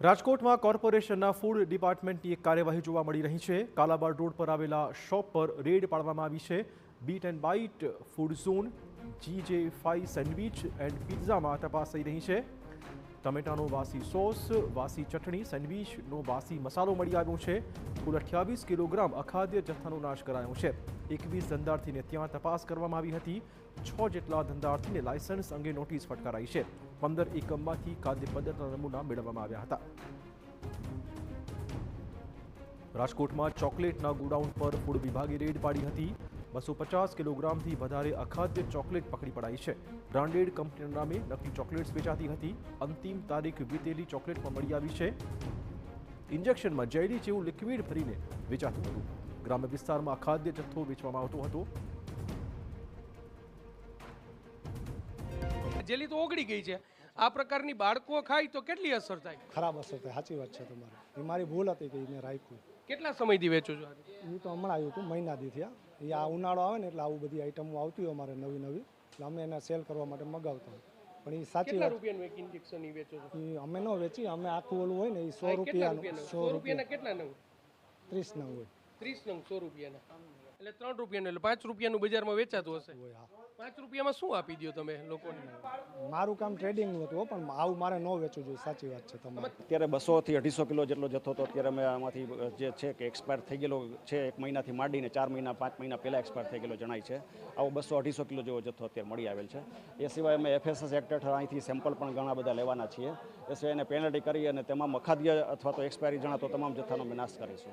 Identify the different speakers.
Speaker 1: રાજકોટમાં કોર્પોરેશનના ફૂડ ડિપાર્ટમેન્ટની એક કાર્યવાહી જોવા મળી રહી છે। કાલાબાડ રોડ પર આવેલા શોપ પર રેડ પાડવામાં આવી છે। Beat and bite food zone GJ5 sandwich and પિઝામાં તપાસ થઈ રહી છે। ટમેટાનો વાસી સોસ, વાસી ચટણી, સેન્ડવિચનો વાસી મસાલો મળી આવ્યો છે। કુલ 28 કિલોગ્રામ અખાદ્ય જથ્થાનો નાશ કરાયો છે। 21 ધંધાર્થીને ત્યાં તપાસ કરવામાં આવી હતી। 6 જેટલા ધંધાર્થીને લાયસન્સ અંગે નોટિસ ફટકારાઈ છે। 15 એકમમાંથી ખાદ્ય પદાર્થના નમૂના મેળવવામાં આવ્યા હતા। રાજકોટમાં ચોકલેટના ગોડાઉન પર ફૂડ વિભાગે રેડ પાડી હતી। 250 કિલોગ્રામથી વધારે અખાદ્ય ચોકલેટ પકડી પડાઈ છે। બ્રાન્ડેડ કંપનીના નામે નકલી ચોકલેટ્સ વેચાતી હતી। અંતિમ તારીખ વીતેલી ચોકલેટ પણ મળી આવી છે। ઇન્જેક્શનમાં જેલી જેવું લિક્વિડ ભરીને વેચાતું હતું। ગ્રામ્ય વિસ્તારમાં અખાદ્ય જથ્થો વેચવામાં આવતો હતો।
Speaker 2: જેલી તો ઓગળી ગઈ છે। આ પ્રકારની બાળકો ખાય તો કેટલી અસર થાય?
Speaker 3: ખરાબ અસર થાય। સાચી વાત છે તમારી। એ મારી ભૂલ હતી કે મેં રાખ્યું।
Speaker 2: કેટલા સમયથી વેચો છો?
Speaker 3: એ તો હમણાં આવ્યું હતું, મહિનાથી થયા। એ આ ઉનાળો આવે ને એટલે આવું બધી આઈટમો આવતી હોય અમારે નવી નવી, એટલે અમે એને સેલ કરવા માટે મગાવતા હોય। પણ એ સાચી
Speaker 2: કેટલા
Speaker 3: વાત,
Speaker 2: રૂપિયાનું એક ઇન્જેક્શન ઈ વેચો છો?
Speaker 3: એ અમે ન વેચી, અમે આખું ઓલું હોય ને એ 100 રૂપિયાનું,
Speaker 2: 100 રૂપિયાના કેટલા નંગ?
Speaker 3: 30 નંગ હોય।
Speaker 2: 30 નંગ 100 રૂપિયાના, એટલે 3 રૂપિયાનું, એટલે 5 રૂપિયાનું બજારમાં વેચાતું હશે। 5 રૂપિયામાં શું આપી દો તમે લોકોને?
Speaker 3: મારું કામ ટ્રેડિંગનું હતું, પણ આવું મારે ન વેચવું જોઈએ। સાચી વાત છે તમારી।
Speaker 4: અત્યારે 200 થી 250 કિલો જેટલો જથ્થો હતો। અત્યારે અમે આમાંથી જે છે કે એક્સપાયર થઈ ગયેલો છે, 1 મહિનાથી માંડીને 4 મહિના 5 મહિના પહેલાં એક્સપાયર થઈ ગયેલો જણાય છે। આવો 200-250 કિલો જેવો જથ્થો અત્યારે મળી આવેલ છે। એ સિવાય અમે FSS એક્ટ હેઠળ અહીંથી સેમ્પલ પણ ઘણા બધા લેવાના છીએ। એ સિવાય એને પેનલ્ટી કરી અને તેમાં અખાદ્ય અથવા તો એક્સપાયરી જણાતો તમામ જથ્થાનો અમે નાશ કરીશું।